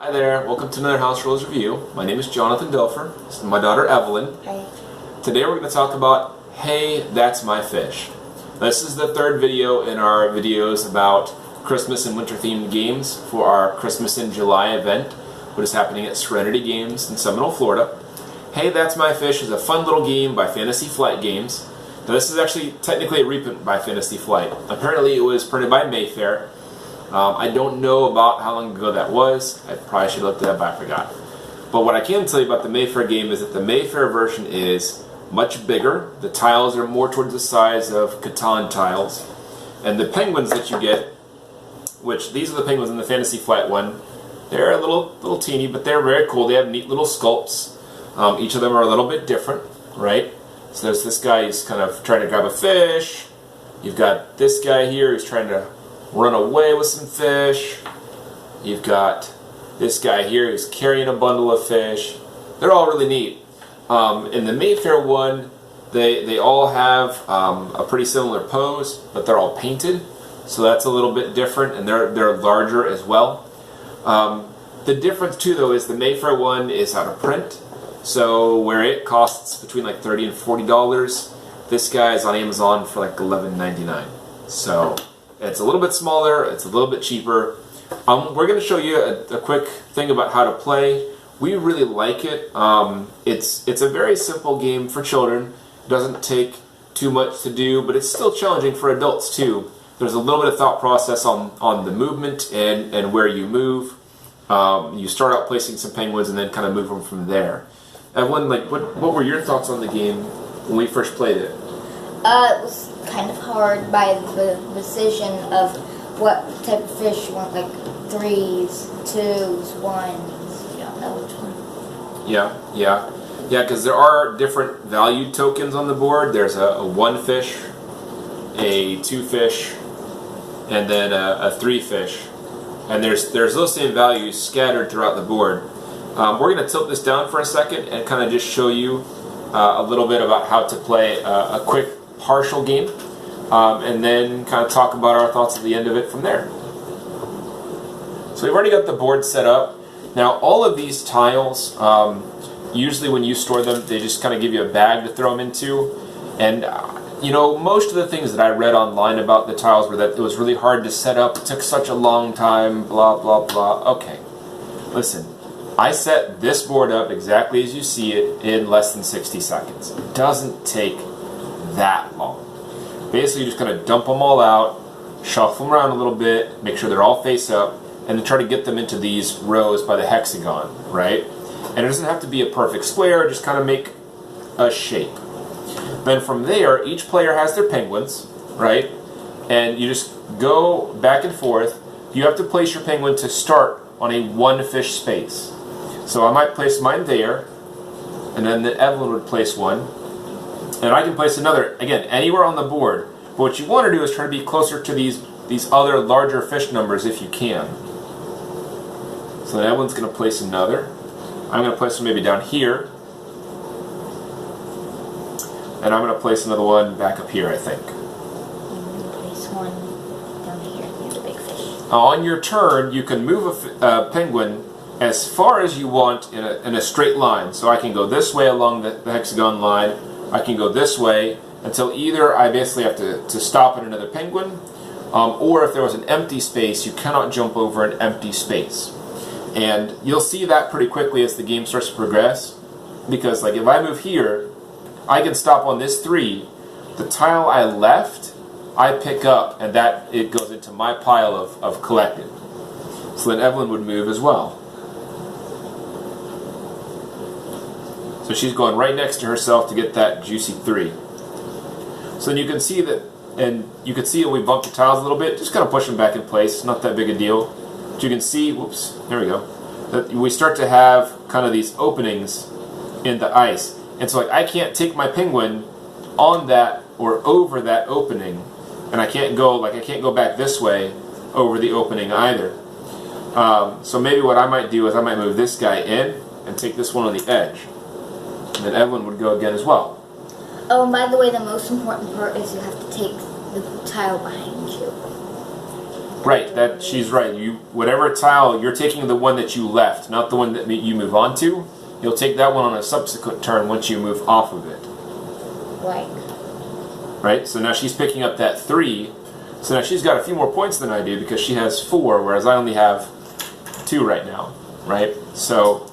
Hi there, welcome to another House Rules Review. My name is Jonathan Dilfer. This is my daughter Evelyn. Hi. Today we're going to talk about Hey, That's My Fish. This is the third video in our videos about Christmas and winter themed games for our Christmas in July event, which is happening at Serenity Games in Seminole, Florida. Hey, That's My Fish is a fun little game by Fantasy Flight Games. Now this is actually technically a reprint by Fantasy Flight. Apparently it was printed by Mayfair. I don't know about how long ago that was. I probably should have looked at that, but I forgot. But what I can tell you about the Mayfair game is that the Mayfair version is much bigger. The tiles are more towards the size of Catan tiles. And the penguins that you get, which these are the penguins in the Fantasy Flight one, they're a little teeny, but they're very cool. They have neat little sculpts. Each of them are a little bit different, right? So there's this guy who's kind of trying to grab a fish. You've got this guy here who's trying to run away with some fish. You've got this guy here who's carrying a bundle of fish. They're all really neat. In the Mayfair one, they all have a pretty similar pose, but they're all painted, so that's a little bit different, and they're larger as well. The difference too, though, is the Mayfair one is out of print, so where it costs between like $30 and $40, this guy is on Amazon for like $11.99. So it's a little bit smaller, it's a little bit cheaper. We're going to show you a quick thing about how to play. We really like it. It's a very simple game for children. It doesn't take too much to do, but it's still challenging for adults too. There's a little bit of thought process on the movement and where you move. You start out placing some penguins and then kind of move them from there. Evelyn, like, what were your thoughts on the game when we first played it? It was kind of hard by the decision of what type of fish you want, like 3s, 2s, 1s. You don't know which one. Yeah, because there are different value tokens on the board. There's a 1 fish, a 2 fish, and then a 3 fish. And there's those same values scattered throughout the board. We're going to tilt this down for a second and kind of just show you a little bit about how to play a quick partial game, and then kind of talk about our thoughts at the end of it from there. So we've already got the board set up. Now all of these tiles, usually when you store them, they just kind of give you a bag to throw them into. And you know, most of the things that I read online about the tiles were that it was really hard to set up, it took such a long time, blah blah blah. Okay, listen, I set this board up exactly as you see it in less than 60 seconds. It doesn't take that long. Basically, you just kind of dump them all out, shuffle them around a little bit, make sure they're all face up, and then try to get them into these rows by the hexagon, right? And it doesn't have to be a perfect square, just kind of make a shape. Then from there, each player has their penguins, right? And you just go back and forth. You have to place your penguin to start on a 1 fish space. So I might place mine there, and then Evelyn would place one. And I can place another, again, anywhere on the board. But what you want to do is try to be closer to these other larger fish numbers if you can. So then Evelyn's going to place another. I'm going to place one maybe down here. And I'm going to place another one back up here, I think. Place one down here near the big fish. On your turn, you can move a penguin as far as you want in a straight line. So I can go this way along the hexagon line. I can go this way until either I basically have to stop at another penguin, or if there was an empty space, you cannot jump over an empty space. And you'll see that pretty quickly as the game starts to progress, because like if I move here, I can stop on this 3. The tile I left, I pick up, and that it goes into my pile of collected. So then Evelyn would move as well. So she's going right next to herself to get that juicy 3. So then you can see that, and you can see when we bump the tiles a little bit, just kind of push them back in place, not that big a deal. But you can see, whoops, there we go, that we start to have kind of these openings in the ice. And so like I can't take my penguin on that or over that opening, and I can't go back this way over the opening either. So maybe what I might do is I might move this guy in and take this one on the edge. And then Evelyn would go again as well. Oh, and by the way, the most important part is you have to take the tile behind you. Right, that she's right. You whatever tile you're taking the one that you left, not the one that you move on to. You'll take that one on a subsequent turn once you move off of it. Right. Right. So now she's picking up that 3. So now she's got a few more points than I do because she has 4, whereas I only have 2 right now. Right. So,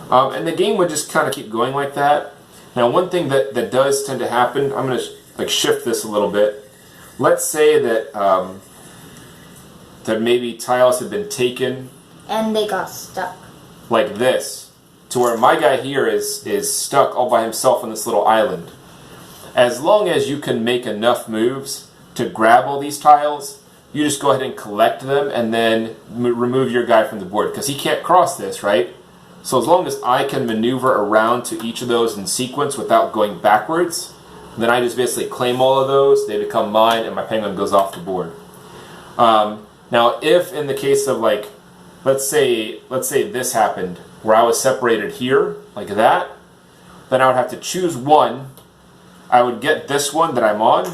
and the game would just kind of keep going like that. Now, one thing that does tend to happen, I'm going to like shift this a little bit. Let's say that that maybe tiles have been taken and they got stuck like this, to where my guy here is stuck all by himself on this little island. As long as you can make enough moves to grab all these tiles, you just go ahead and collect them and then remove your guy from the board because he can't cross this, right? So as long as I can maneuver around to each of those in sequence without going backwards, then I just basically claim all of those, they become mine, and my penguin goes off the board. Now, if in the case of like, let's say this happened, where I was separated here, like that, then I would have to choose one. I would get this one that I'm on,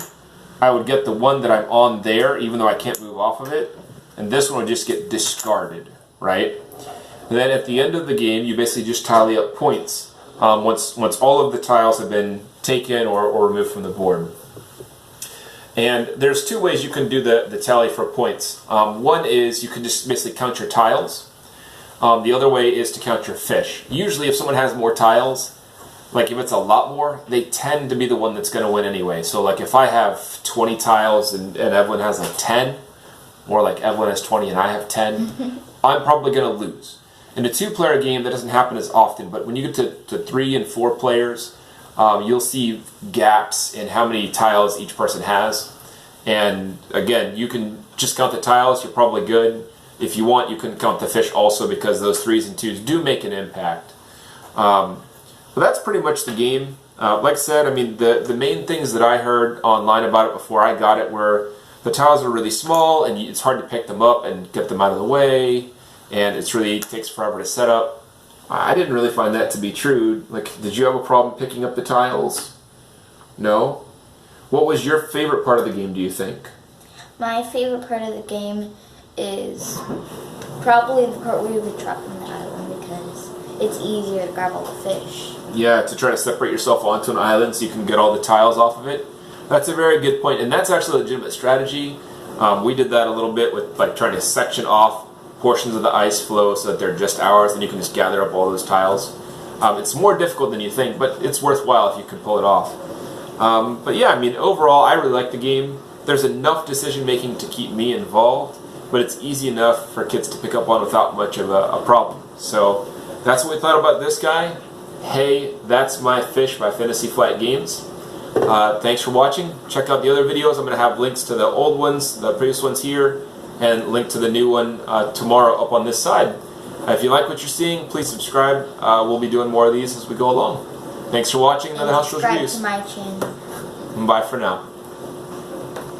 I would get the one that I'm on there, even though I can't move off of it, and this one would just get discarded, right? And then at the end of the game, you basically just tally up points once all of the tiles have been taken or removed from the board. And there's 2 ways you can do the tally for points. One is you can just basically count your tiles. The other way is to count your fish. Usually if someone has more tiles, like if it's a lot more, they tend to be the one that's going to win anyway. So like if I have 20 tiles and Evelyn has like 10, or like Evelyn has 20 and I have 10, I'm probably going to lose. In a 2-player game, that doesn't happen as often, but when you get to 3 and 4 players, you'll see gaps in how many tiles each person has. And again, you can just count the tiles, you're probably good. If you want, you can count the fish also because those 3s and 2s do make an impact. But that's pretty much the game. Like I said, I mean, the main things that I heard online about it before I got it were the tiles are really small and it's hard to pick them up and get them out of the way, and it takes forever to set up. I didn't really find that to be true. Like, did you have a problem picking up the tiles? No? What was your favorite part of the game, do you think? My favorite part of the game is probably the part where you were trapped on the island because it's easier to grab all the fish. Yeah, to try to separate yourself onto an island so you can get all the tiles off of it. That's a very good point, and that's actually a legitimate strategy. We did that a little bit with like trying to section off portions of the ice flow so that they're just ours, and you can just gather up all those tiles. It's more difficult than you think, but it's worthwhile if you can pull it off. But yeah, I mean, overall, I really like the game. There's enough decision making to keep me involved, but it's easy enough for kids to pick up on without much of a problem. So that's what we thought about this guy. Hey, That's My Fish by Fantasy Flight Games. Thanks for watching. Check out the other videos. I'm going to have links to the old ones, the previous ones here, and link to the new one tomorrow up on this side. If you like what you're seeing, please subscribe. We'll be doing more of these as we go along. Thanks for watching another House Rules Reviews. Subscribe to my channel. Bye for now.